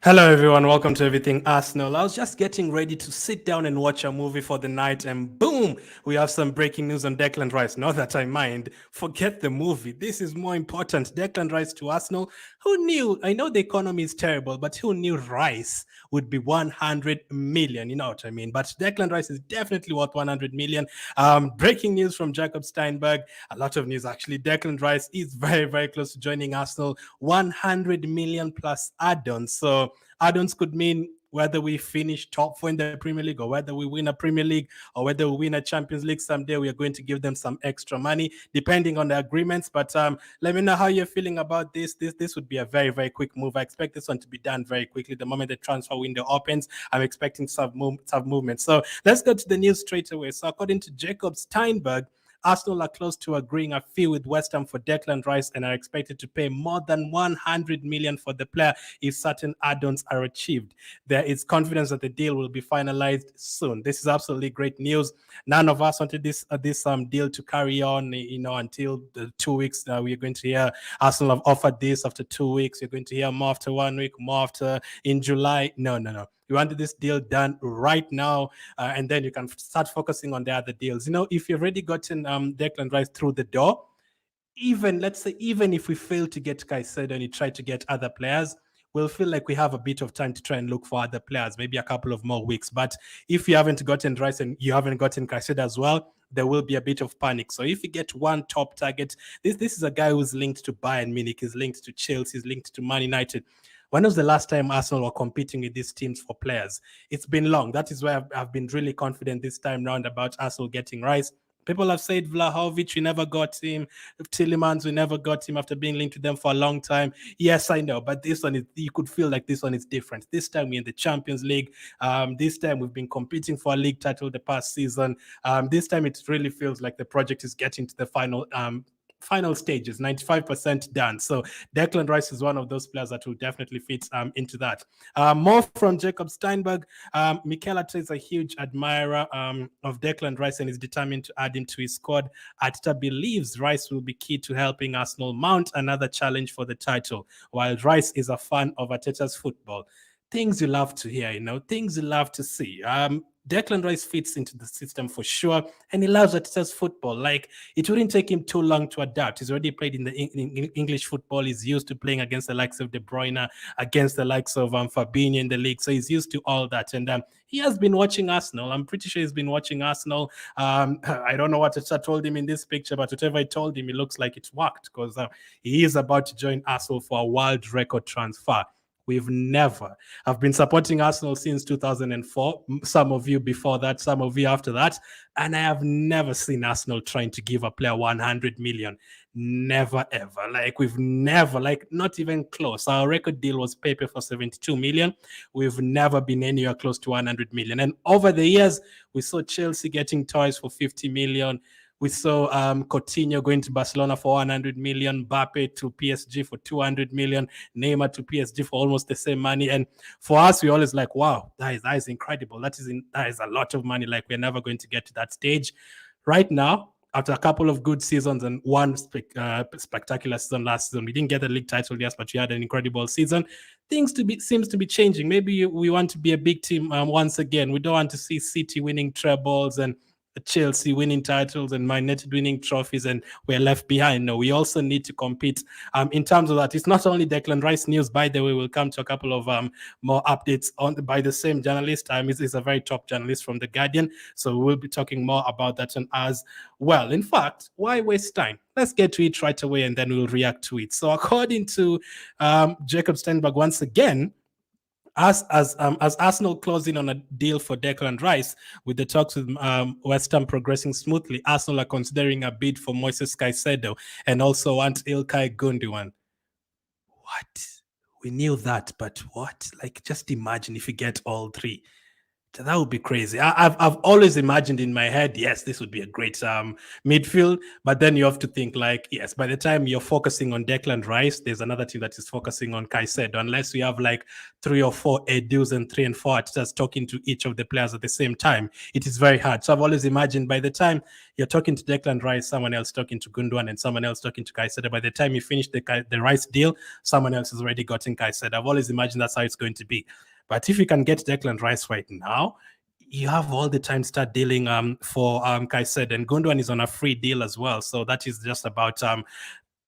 Hello, everyone. Welcome to Everything Arsenal. I was just getting ready to sit down and watch a movie for the night, and boom, we have some breaking news on Declan Rice. Not that I mind. Forget the movie. This is more important. Declan Rice to Arsenal. Who knew? I know the economy is terrible, but who knew Rice would be 100 million? You know what I mean? But Declan Rice is definitely worth 100 million. Breaking news from Jacob Steinberg. A lot of news, actually. Declan Rice is very, very close to joining Arsenal. 100 million plus add-ons. So, add-ons could mean whether we finish top four in the Premier League or whether we win a Premier League or whether we win a Champions League someday, we are going to give them some extra money depending on the agreements. But let me know how you're feeling about this. This would be a very, very quick move. I expect this one to be done very quickly. The moment the transfer window opens, I'm expecting some movement. So let's go to the news straight away. So according to Jacob Steinberg, Arsenal are close to agreeing a fee with West Ham for Declan Rice and are expected to pay more than 100 million for the player if certain add-ons are achieved. There is confidence that the deal will be finalized soon. This is absolutely great news. None of us wanted this deal to carry on, until the 2 weeks. We are going to hear Arsenal have offered this after 2 weeks. You're going to hear more after 1 week, more after in July. No. We wanted this deal done right now, and then you can start focusing on the other deals. If you've already gotten Declan Rice through the door, let's say if we fail to get Caicedo and you try to get other players, we'll feel like we have a bit of time to try and look for other players, maybe a couple of more weeks. But if you haven't gotten Rice and you haven't gotten Caicedo as well, there will be a bit of panic. So if you get one top target, this is a guy who's linked to Bayern Munich, he's linked to Chelsea, he's linked to Man United. When was the last time Arsenal were competing with these teams for players? It's been long. That is why I've been really confident this time round about Arsenal getting Rice. People have said Vlahovic, we never got him. Tielemans, we never got him after being linked to them for a long time. Yes, I know, but this one, you could feel like this one is different. This time we're in the Champions League. This time we've been competing for a league title the past season. This time it really feels like the project is getting to the final stages, 95% done. So Declan Rice is one of those players that will definitely fit into that. More from Jacob Steinberg. Mikel Arteta is a huge admirer of Declan Rice and is determined to add him to his squad. Arteta believes Rice will be key to helping Arsenal mount another challenge for the title, while Rice is a fan of Arteta's football. Things you love to hear, things you love to see. Declan Rice fits into the system for sure, and he loves Arteta's football. Like, it wouldn't take him too long to adapt. He's already played in the English football. He's used to playing against the likes of De Bruyne, against the likes of Fabinho in the league. So he's used to all that. And he has been watching Arsenal. I'm pretty sure he's been watching Arsenal. I don't know what Arteta told him in this picture, but whatever I told him, it looks like it's worked because he is about to join Arsenal for a world record transfer. I've been supporting Arsenal since 2004. Some of you before that, some of you after that. And I have never seen Arsenal trying to give a player 100 million. Never, ever. We've never, not even close. Our record deal was Pepe for 72 million. We've never been anywhere close to 100 million. And over the years, we saw Chelsea getting toys for 50 million. We saw Coutinho going to Barcelona for 100 million, Mbappe to PSG for 200 million, Neymar to PSG for almost the same money. And for us, we always like, wow, that is incredible. That is a lot of money. We're never going to get to that stage. Right now, after a couple of good seasons and one spectacular season last season, we didn't get the league title, yes, but we had an incredible season. Seems to be changing. Maybe we want to be a big team once again. We don't want to see City winning trebles and Chelsea winning titles and Man United winning trophies and we're left behind. No, we also need to compete in terms of that. It's not only Declan Rice news, by the way. We'll come to a couple of more updates by the same journalist. He's a very top journalist from The Guardian, so we'll be talking more about that one as well. In fact, why waste time? Let's get to it right away and then we'll react to it. So according to Jacob Steinberg, once again, as Arsenal closing on a deal for Declan Rice, with the talks with West Ham progressing smoothly, Arsenal are considering a bid for Moises Caicedo and also want Ilkay Gundogan. What? We knew that, but what? Just imagine if you get all three. That would be crazy. I've always imagined in my head, yes, this would be a great midfield. But then you have to think like, yes, by the time you're focusing on Declan Rice, there's another team that is focusing on Caicedo. Unless you have like 3 or 4 Edus and 3 and 4 artists talking to each of the players at the same time, it is very hard. So I've always imagined by the time you're talking to Declan Rice, someone else talking to Gundogan, and someone else talking to Caicedo. By the time you finish the Rice deal, someone else has already gotten Caicedo. I've always imagined that's how it's going to be. But if you can get Declan Rice right now, you have all the time to start dealing for Caicedo, and Gundogan is on a free deal as well. So that is just about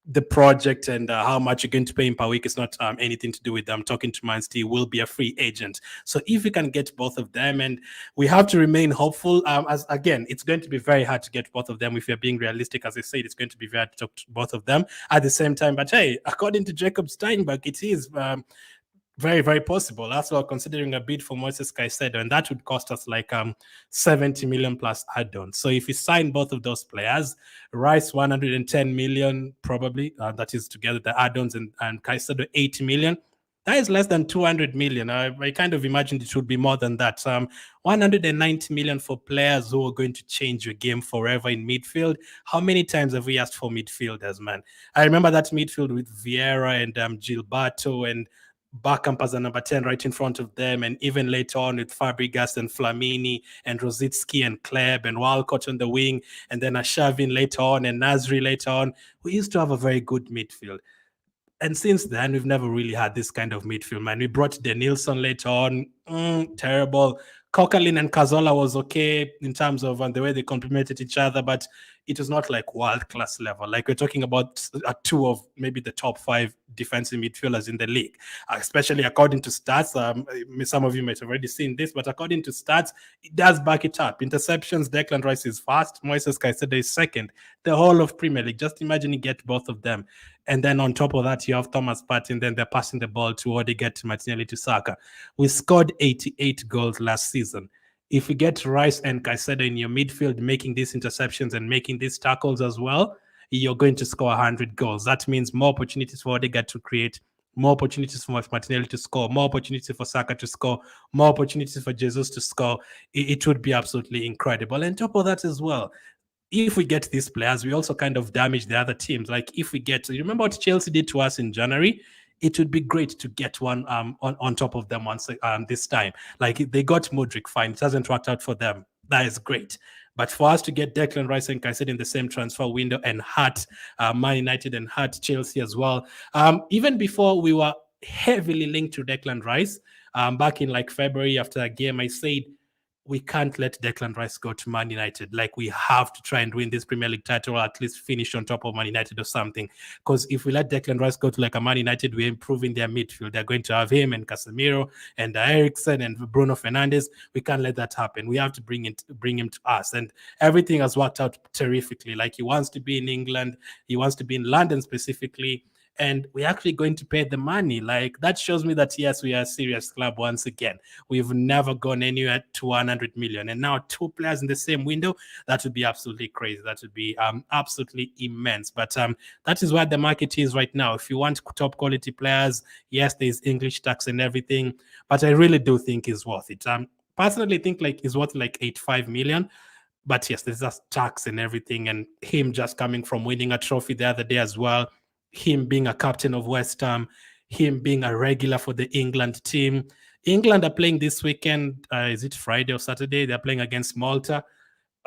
the project and how much you're going to pay him per week. It's not anything to do with them talking to Man City. Will be a free agent. So if we can get both of them, and we have to remain hopeful. As again, it's going to be very hard to get both of them. If you're being realistic, as I said, it's going to be very hard to talk to both of them at the same time. But hey, according to Jacob Steinberg, it is very, very possible. That's well, considering a bid for Moises Caicedo, and that would cost us like 70 million plus add-on. So if we sign both of those players, Rice 110 million probably, that is together the add-ons, and Caicedo 80 million. That is less than 200 million. I kind of imagined it would be more than that. 190 million for players who are going to change your game forever in midfield. How many times have we asked for midfielders, man? I remember that midfield with Vieira and Gilberto and Bergkamp as a number 10 right in front of them, and even later on with Fabregas and Flamini and Rosicki and Kleb and Walcott on the wing, and then Ashavin later on and Nasri later on. We used to have a very good midfield. And since then, we've never really had this kind of midfield, man. We brought Denilson later on, terrible. Kokalin and Cazorla was okay in terms of the way they complemented each other, but it was not like world-class level. Like, we're talking about two of maybe the top 5 defensive midfielders in the league, especially according to stats. Some of you might have already seen this, but according to stats, it does back it up. Interceptions, Declan Rice is first, Moises Caicedo is second. The whole of Premier League. Just imagine you get both of them. And then on top of that, you have Thomas Partey, and then they're passing the ball to Odegaard, to Martinelli, to Saka. We scored 88 goals last season. If you get Rice and Caicedo in your midfield making these interceptions and making these tackles as well, you're going to score 100 goals. That means more opportunities for Odegaard to create, more opportunities for Martinelli to score, more opportunities for Saka to score, more opportunities for Jesus to score. It would be absolutely incredible. And on top of that as well, if we get these players, we also kind of damage the other teams. Like, if we get, you remember what Chelsea did to us in January? It would be great to get one on top of them once this time. Like, they got Modric, fine. It hasn't worked out for them. That is great. But for us to get Declan Rice and Caicedo in the same transfer window and hurt Man United and hurt Chelsea as well, even before we were heavily linked to Declan Rice, back in like February after a game, I said, we can't let Declan Rice go to Man United. Like, we have to try and win this Premier League title, or at least finish on top of Man United or something. Because if we let Declan Rice go to like a Man United, we're improving their midfield. They're going to have him and Casemiro and Eriksen and Bruno Fernandes. We can't let that happen. We have to bring him to us. And everything has worked out terrifically. Like, he wants to be in England. He wants to be in London specifically. And we're actually going to pay the money. Like, that shows me that, yes, we are a serious club once again. We've never gone anywhere to 100 million. And now 2 players in the same window, that would be absolutely crazy. That would be absolutely immense. But that is where the market is right now. If you want top quality players, yes, there's English tax and everything, but I really do think it's worth it. Personally, think like it's worth like 85 million. But yes, there's just tax and everything, and him just coming from winning a trophy the other day as well, him being a captain of West Ham, him being a regular for the England team. England are playing this weekend. Is it Friday or Saturday? They're playing against Malta.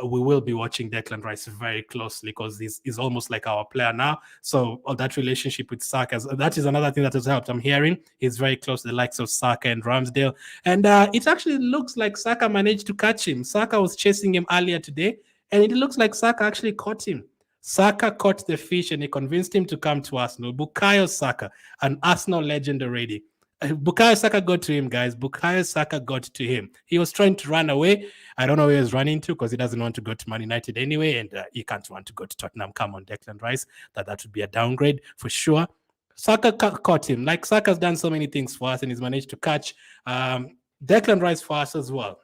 We will be watching Declan Rice very closely, because he's almost like our player now. So that relationship with Saka, that is another thing that has helped. I'm hearing he's very close to the likes of Saka and Ramsdale. And it actually looks like Saka managed to catch him. Saka was chasing him earlier today, and it looks like Saka actually caught him. Saka caught the fish, and he convinced him to come to Arsenal. Bukayo Saka, an Arsenal legend already. Bukayo Saka got to him, guys. Bukayo Saka got to him. He was trying to run away. I don't know where he was running to, because he doesn't want to go to Man United anyway, and he can't want to go to Tottenham. Come on, Declan Rice. That would be a downgrade for sure. Saka caught him. Like, Saka's done so many things for us, and he's managed to catch Declan Rice for us as well.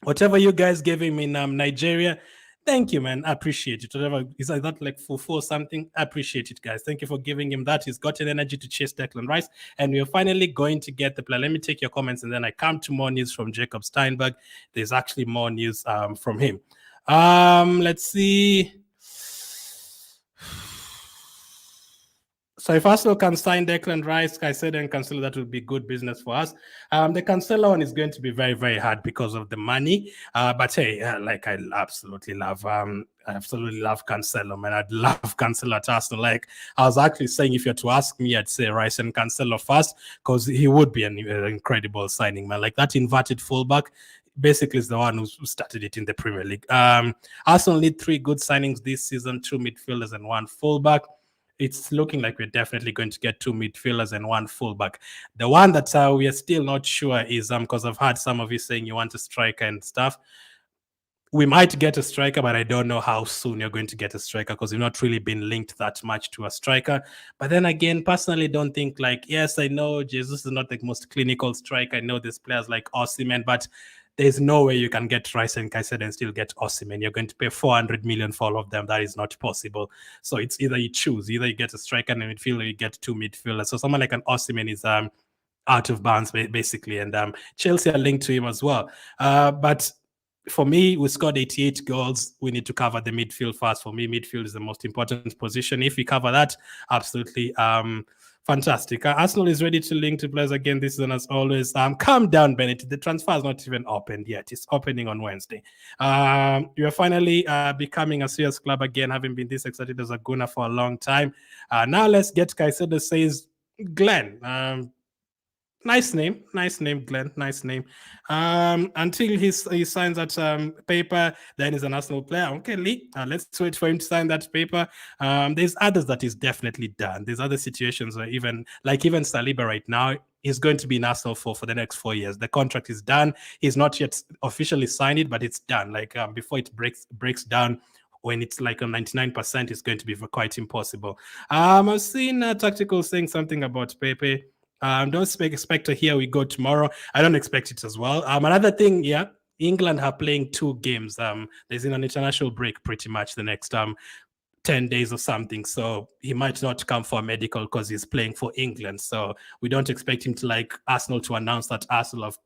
Whatever you guys gave him in Nigeria, Thank you, man. I appreciate it. Whatever is like that, like for something. I appreciate it, guys. Thank you for giving him that. He's got an energy to chase Declan Rice, and we're finally going to get the player. Let me take your comments, and then I come to more news from Jacob Steinberg. There's actually more news from him. Let's see. So if Arsenal can sign Declan Rice, Caicedo, and Cancelo, that would be good business for us. The Cancelo one is going to be very, very hard because of the money. But hey, like I absolutely love Cancelo, man. I'd love Cancelo at Arsenal. Like I was actually saying, if you're to ask me, I'd say Rice and Cancelo first because he would be an incredible signing, man. Like that inverted fullback basically is the one who started it in the Premier League. Arsenal need 3 good signings this season: 2 midfielders and 1 fullback. It's looking like we're definitely going to get 2 midfielders and 1 fullback. The one that we are still not sure is because I've heard some of you saying you want a striker and stuff. We might get a striker, but I don't know how soon you're going to get a striker because you've not really been linked that much to a striker. But then again, personally, don't think like, yes, I know Jesus is not the most clinical striker. I know there's players like Osimhen, but there's no way you can get Rice and Caicedo and still get Osimhen. You're going to pay 400 million for all of them. That is not possible. So it's either you choose, either you get a striker and a midfielder, or you get 2 midfielders. So someone like an Osimhen is out of bounds basically, and Chelsea are linked to him as well. But for me, we scored 88 goals. We need to cover the midfield first. For me, midfield is the most important position. If we cover that, absolutely fantastic. Arsenal is ready to link to players again this season as always. Calm down, Bennett. The transfer is not even opened yet. It's opening on Wednesday. You are finally becoming a serious club again, having been this excited as a Gunner for a long time. Now let's get Caicedo, says Glenn. Nice name, Glenn. Nice name. Until he signs that paper, then he's an Arsenal player. Okay, Lee, let's wait for him to sign that paper. There's others that is definitely done. There's other situations where even Saliba right now is going to be in Arsenal for the next 4 years. The contract is done. He's not yet officially signed it, but it's done. Like before it breaks down, when it's like on 99%, it's going to be quite impossible. I've seen Tactical saying something about Pepe. Don't expect to hear we go tomorrow. I don't expect it as well. Another thing, yeah, England are playing 2 games. There's an international break pretty much the next 10 days or something. So he might not come for a medical because he's playing for England. So we don't expect him to like Arsenal to announce that Arsenal have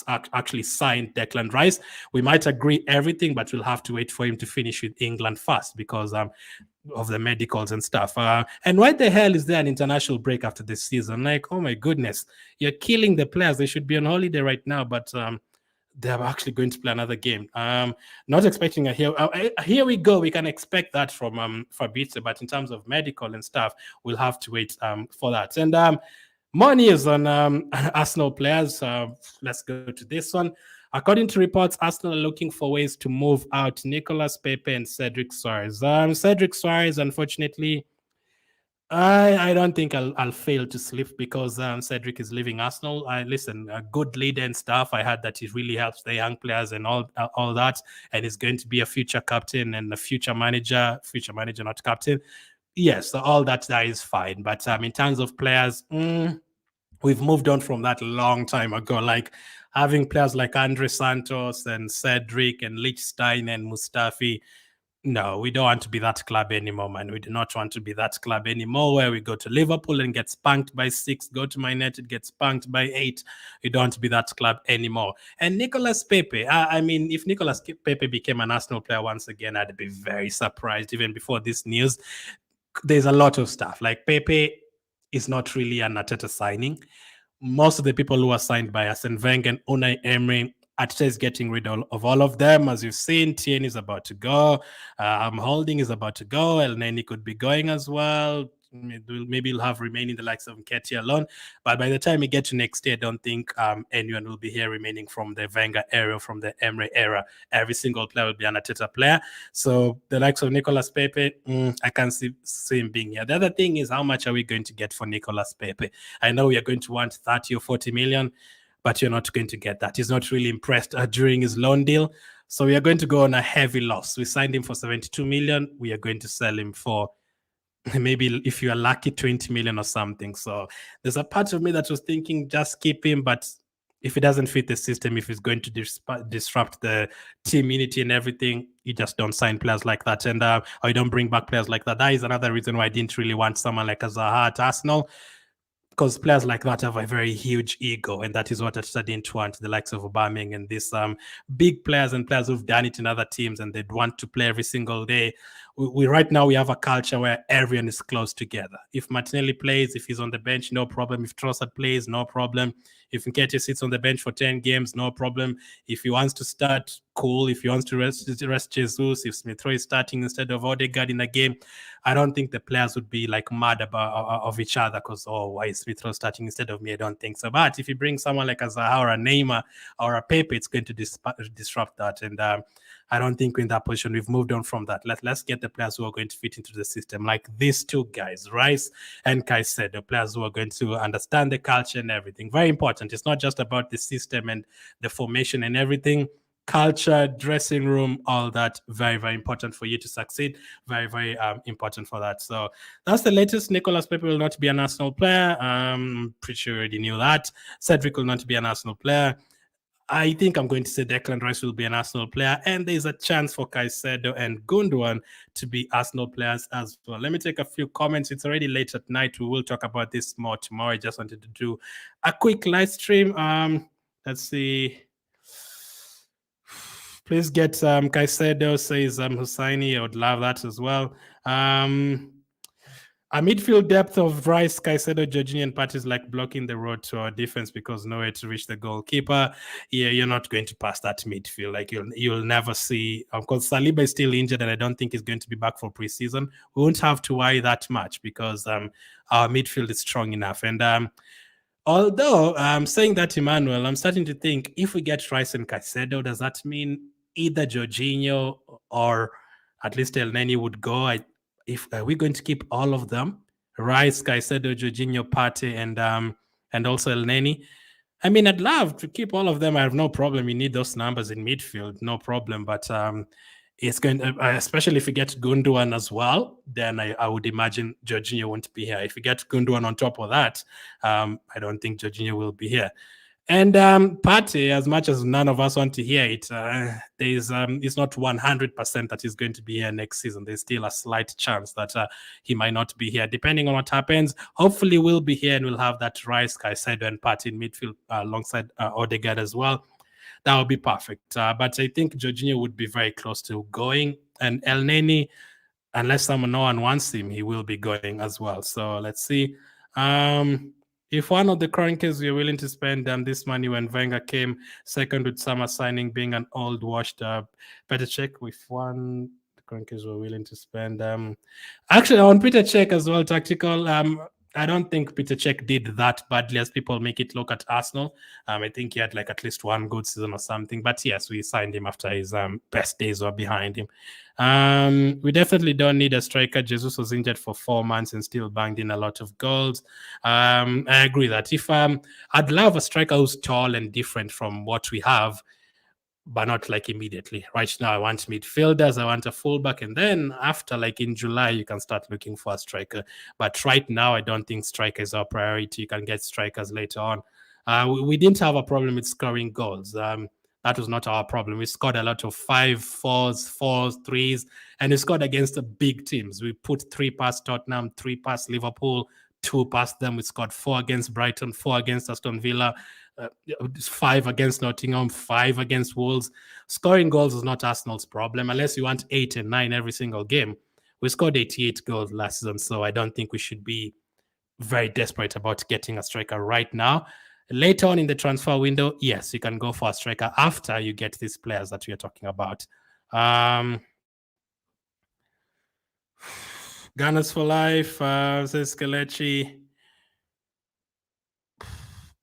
actually signed Declan Rice. We might agree everything, but we'll have to wait for him to finish with England first because of the medicals and stuff. And why the hell is there an international break after this season? Like, oh my goodness, you're killing the players. They should be on holiday right now, but they're actually going to play another game. Not expecting here we go. We can expect that from Fabrizio, but in terms of medical and stuff, we'll have to wait for that. And more news on Arsenal players. Let's go to this one. According to reports, Arsenal are looking for ways to move out Nicolas Pepe and Cedric Soares. Cedric Soares, unfortunately, I don't think I'll fail to sleep because Cedric is leaving Arsenal. Listen, a good leader and stuff. I heard that he really helps the young players and all that, and is going to be a future captain and a future manager, not captain. Yes, so all that is fine. But in terms of players, we've moved on from that a long time ago. Like having players like Andre Santos and Cedric and Lichtstein and Mustafi. No, we don't want to be that club anymore, man. We do not want to be that club anymore where we go to Liverpool and get spanked by 6, go to Man United, get spanked by 8. We don't want to be that club anymore. And Nicolas Pepe, I mean, if Nicolas Pepe became an Arsenal player once again, I'd be very surprised. Even before this news, there's a lot of stuff. Like Pepe is not really an Arteta signing. Most of the people who are signed by Arsene Wenger and Unai Emery, Arteta is getting rid of all of them. As you've seen, Tien is about to go. Holding is about to go. El Neni could be going as well. Maybe he'll have remaining the likes of Nketiah alone. But by the time we get to next year, I don't think anyone will be here remaining from the Wenger era, from the Emery era. Every single player will be an Arteta player. So the likes of Nicolas Pepe, I can't see him being here. The other thing is, how much are we going to get for Nicolas Pepe? I know we are going to want 30 or 40 million, but you're not going to get that. He's not really impressed during his loan deal. So we are going to go on a heavy loss. We signed him for 72 million. We are going to sell him for maybe, if you are lucky, 20 million or something. So there's a part of me that was thinking just keep him, but if it doesn't fit the system, if it's going to disrupt the team unity and everything, you just don't sign players like that, and or you don't bring back players like that. That is another reason why I didn't really want someone like a Zaha at Arsenal, because players like that have a very huge ego, and that is what I didn't want. The likes of Aubameyang and these big players and players who've done it in other teams, and they'd want to play every single day. We right now we have a culture where everyone is close together. If Martinelli plays, if he's on the bench, no problem. If Trossard plays, no problem. If Nketiah sits on the bench for 10 games, no problem. If he wants to start, cool. If he wants to rest Jesus, if Smith Rowe is starting instead of Odegaard in a game, I don't think the players would be like mad about of each other because, oh, why is Smith Rowe starting instead of me? I don't think so. But if you bring someone like a Zaha or a Neymar or a Pepe, it's going to disrupt that. And I don't think we're in that position. We've moved on from that. Let's get the players who are going to fit into the system, like these two guys, Rice and Caicedo, players who are going to understand the culture and everything. Very important. It's not just about the system and the formation and everything. Culture, dressing room, all that, very, very important for you to succeed. Very, very important for that. So that's the latest. Nicolas Pepe will not be an Arsenal player. Pretty sure you already knew that. Cedric will not be an Arsenal player. I think I'm going to say Declan Rice will be an Arsenal player, and there's a chance for Caicedo and Gundogan to be Arsenal players as well. Let me take a few comments. It's already late at night. We will talk about this more tomorrow. I just wanted to do a quick live stream. Let's see. Please get Caicedo, says Hussaini. I would love that as well. A midfield depth of Rice, Caicedo, Jorginho, and Partey is like blocking the road to our defense because nowhere to reach the goalkeeper. Yeah, you're not going to pass that midfield. Like you'll never see. Of course, Saliba is still injured, and I don't think he's going to be back for preseason. We won't have to worry that much because our midfield is strong enough. And although I'm saying that, Emmanuel, I'm starting to think if we get Rice and Caicedo, does that mean either Jorginho or at least El Neni would go? If are we going to keep all of them, Rice, Caicedo, Jorginho, Partey, and also El Neni? I mean, I'd love to keep all of them. I have no problem. You need those numbers in midfield, no problem. But it's going to, especially if you get Gundogan as well, then I would imagine Jorginho won't be here. If you get Gundogan on top of that, I don't think Jorginho will be here. And Partey, as much as none of us want to hear it, it's not 100% that he's going to be here next season. There's still a slight chance that he might not be here, depending on what happens. Hopefully, we'll be here and we'll have that Rice, Caicedo, and Partey in midfield alongside Odegaard as well. That would be perfect. But I think Jorginho would be very close to going, and El Neni, unless no one wants him, he will be going as well. So let's see. If one of the Kroenkes you're willing to spend this money when Wenger came second with summer signing being an old washed up, better check with one the Kroenkes were willing to spend. Actually, on Peter Cech as well, tactical. I don't think Peter Cech did that badly as people make it look at Arsenal. I think he had like at least one good season or something. But yes, we signed him after his best days were behind him. We definitely don't need a striker. Jesus was injured for 4 months and still banged in a lot of goals. I agree that if I'd love a striker who's tall and different from what we have, but not like immediately. Right now, I want midfielders, I want a fullback, and then after, like in July, you can start looking for a striker. But right now, I don't think striker is our priority. You can get strikers later on. We didn't have a problem with scoring goals. That was not our problem. We scored a lot of 5-4s, 4s, 3s, and we scored against the big teams. We put 3 past Tottenham, 3 past Liverpool, 2 past them. We scored 4 against Brighton, 4 against Aston Villa, 5 against Nottingham, 5 against Wolves. Scoring goals is not Arsenal's problem, unless you want 8 and 9 every single game. We scored 88 goals last season, so I don't think we should be very desperate about getting a striker right now. Later on in the transfer window, yes, you can go for a striker after you get these players that we are talking about. Gunners for life, says Kelechi.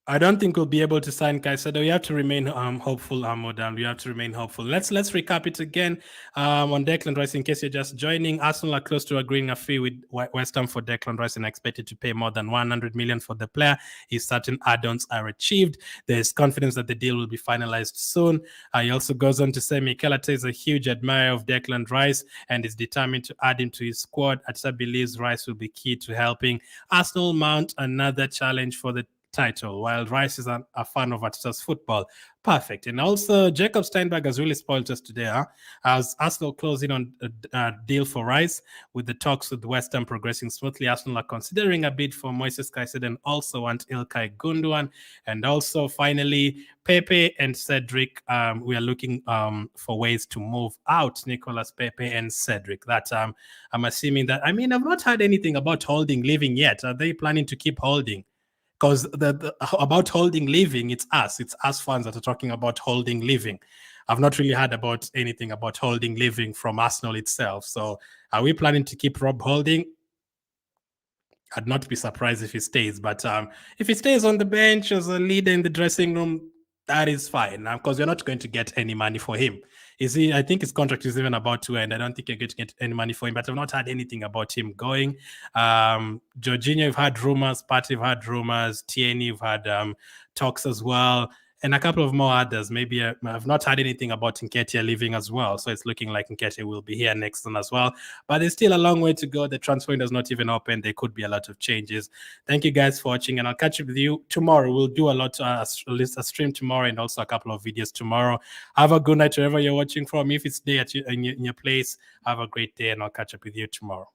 I don't think we'll be able to sign Caicedo. We have to remain hopeful, Modan. We have to remain hopeful. Let's recap it again on Declan Rice. In case you're just joining, Arsenal are close to agreeing a fee with West Ham for Declan Rice and expected to pay more than 100 million for the player if certain add-ons are achieved. There's confidence that the deal will be finalized soon. He also goes on to say Mikel Arteta is a huge admirer of Declan Rice and is determined to add him to his squad. Arteta believes Rice will be key to helping Arsenal mount another challenge for the title, while Rice is a fan of Arteta's football. Perfect. And also, Jacob Steinberg has really spoiled us today, huh? As Arsenal closing on a deal for Rice, with the talks with West Ham progressing smoothly, Arsenal are considering a bid for Moises Caicedo and also want Ilkay Gundogan. And also, finally, Pepe and Cedric, we are looking for ways to move out Nicolas Pepe and Cedric. That I'm assuming that, I mean, I've not heard anything about Holding leaving yet. Are they planning to keep Holding? Because about Holding leaving, it's us fans that are talking about Holding leaving. I've not really heard about anything about Holding leaving from Arsenal itself. So are we planning to keep Rob Holding? I'd not be surprised if he stays, but if he stays on the bench as a leader in the dressing room, that is fine, because you're not going to get any money for him. I think his contract is even about to end. I don't think you're going to get any money for him, but I've not heard anything about him going. Jorginho, you've had rumors. Pat, you've had rumors. Tierney, you've had talks as well. And a couple of more others. Maybe I've not heard anything about Nketiah leaving as well. So it's looking like Nketiah will be here next one as well. But there's still a long way to go. The transfer window is not even open. There could be a lot of changes. Thank you guys for watching, and I'll catch up with you tomorrow. We'll do a stream tomorrow and also a couple of videos tomorrow. Have a good night wherever you're watching from. If it's day in your place, have a great day, and I'll catch up with you tomorrow.